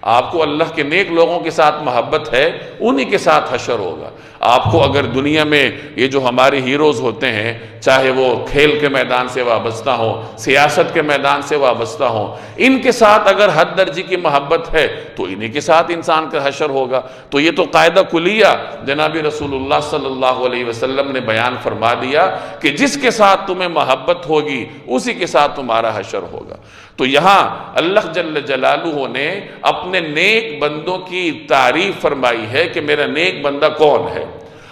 آپ کو اللہ کے نیک لوگوں کے ساتھ محبت ہے، انہی کے ساتھ حشر ہوگا۔ آپ کو اگر دنیا میں یہ جو ہمارے ہیروز ہوتے ہیں، چاہے وہ کھیل کے میدان سے وابستہ ہوں، سیاست کے میدان سے وابستہ ہوں، ان کے ساتھ اگر حد درجے کی محبت ہے تو انہی کے ساتھ انسان کا حشر ہوگا۔ تو یہ تو قاعدہ کلیہ جناب رسول اللہ صلی اللہ علیہ وسلم نے بیان فرما دیا کہ جس کے ساتھ تمہیں محبت ہوگی اسی کے ساتھ تمہارا حشر ہوگا۔ تو یہاں اللہ جل جلالہ نے اپنے نیک بندوں کی تعریف فرمائی ہے کہ میرا نیک بندہ کون ہے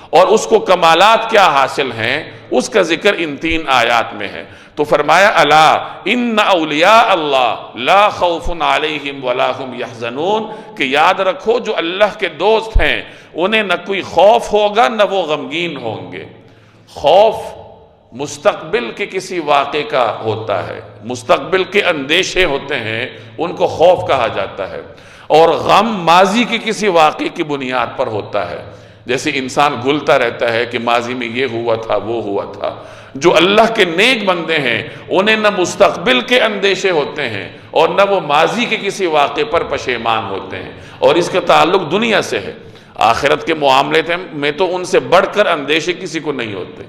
اور اس کو کمالات کیا حاصل ہیں، اس کا ذکر ان 3 آیات میں ہے۔ تو فرمایا الا ان اولیاء اللہ لا خوف علیہم ولا هم یحزنون، کہ یاد رکھو جو اللہ کے دوست ہیں انہیں نہ کوئی خوف ہوگا نہ وہ غمگین ہوں گے۔ خوف مستقبل کے کسی واقعے کا ہوتا ہے، مستقبل کے اندیشے ہوتے ہیں، ان کو خوف کہا جاتا ہے، اور غم ماضی کے کسی واقعے کی بنیاد پر ہوتا ہے۔ جیسے انسان گلتا رہتا ہے کہ ماضی میں یہ ہوا تھا وہ ہوا تھا۔ جو اللہ کے نیک بندے ہیں انہیں نہ مستقبل کے اندیشے ہوتے ہیں اور نہ وہ ماضی کے کسی واقعے پر پشیمان ہوتے ہیں، اور اس کا تعلق دنیا سے ہے۔ آخرت کے معاملے میں تو ان سے بڑھ کر اندیشے کسی کو نہیں ہوتے،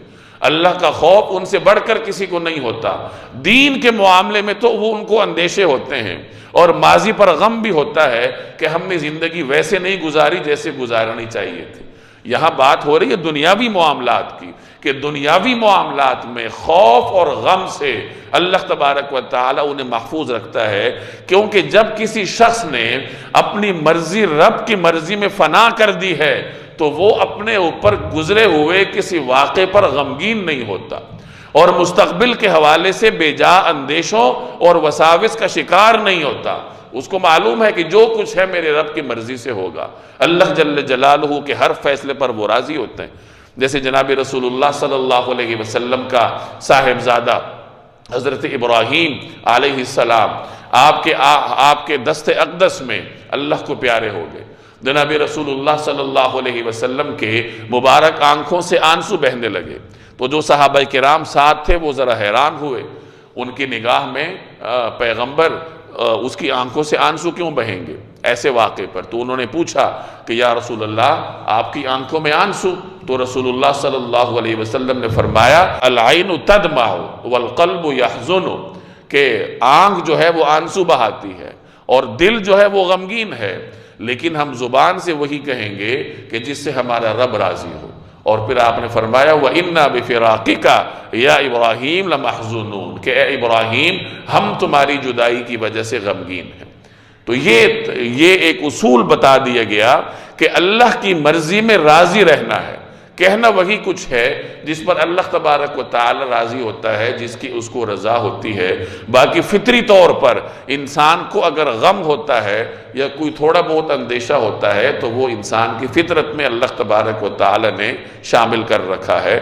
اللہ کا خوف ان سے بڑھ کر کسی کو نہیں ہوتا۔ دین کے معاملے میں تو وہ ان کو اندیشے ہوتے ہیں، اور ماضی پر غم بھی ہوتا ہے کہ ہم نے زندگی ویسے نہیں گزاری جیسے گزارنی چاہیے تھی۔ یہاں بات ہو رہی ہے دنیاوی معاملات کی، کہ دنیاوی معاملات میں خوف اور غم سے اللہ تبارک و تعالی انہیں محفوظ رکھتا ہے، کیونکہ جب کسی شخص نے اپنی مرضی رب کی مرضی میں فنا کر دی ہے تو وہ اپنے اوپر گزرے ہوئے کسی واقعے پر غمگین نہیں ہوتا، اور مستقبل کے حوالے سے بے جا اندیشوں اور وساوس کا شکار نہیں ہوتا۔ اس کو معلوم ہے کہ جو کچھ ہے میرے رب کی مرضی سے ہوگا۔ اللہ جل جلالہ کے ہر فیصلے پر وہ راضی ہوتے ہیں۔ جیسے جناب رسول اللہ صلی اللہ علیہ وسلم کا صاحبزادہ حضرت ابراہیم علیہ السلام آپ کے دست اقدس میں اللہ کو پیارے ہو گئے۔ جناب رسول اللہ صلی اللہ علیہ وسلم کے مبارک آنکھوں سے آنسو بہنے لگے، تو جو صحابہ کرام ساتھ تھے وہ ذرا حیران ہوئے، ان کی نگاہ میں پیغمبر اس کی آنکھوں سے آنسو کیوں بہیں گے ایسے واقعے پر؟ تو انہوں نے پوچھا کہ یا رسول اللہ آپ کی آنکھوں میں آنسو؟ تو رسول اللہ صلی اللہ علیہ وسلم نے فرمایا العین تدمع والقلب یحزن، کہ آنکھ جو ہے وہ آنسو بہاتی ہے اور دل جو ہے وہ غمگین ہے، لیکن ہم زبان سے وہی کہیں گے کہ جس سے ہمارا رب راضی ہو۔ اور پھر آپ نے فرمایا وَإِنَّا بِفِرَاقِكَ يَا إِبْرَاهِيمَ لَمَحْزُونُونَ، کہ اے ابراہیم ہم تمہاری جدائی کی وجہ سے غمگین ہیں۔ تو یہ ایک اصول بتا دیا گیا کہ اللہ کی مرضی میں راضی رہنا ہے، کہنا وہی کچھ ہے جس پر اللہ تبارک و تعالی راضی ہوتا ہے، جس کی اس کو رضا ہوتی ہے۔ باقی فطری طور پر انسان کو اگر غم ہوتا ہے یا کوئی تھوڑا بہت اندیشہ ہوتا ہے تو وہ انسان کی فطرت میں اللہ تبارک و تعالی نے شامل کر رکھا ہے۔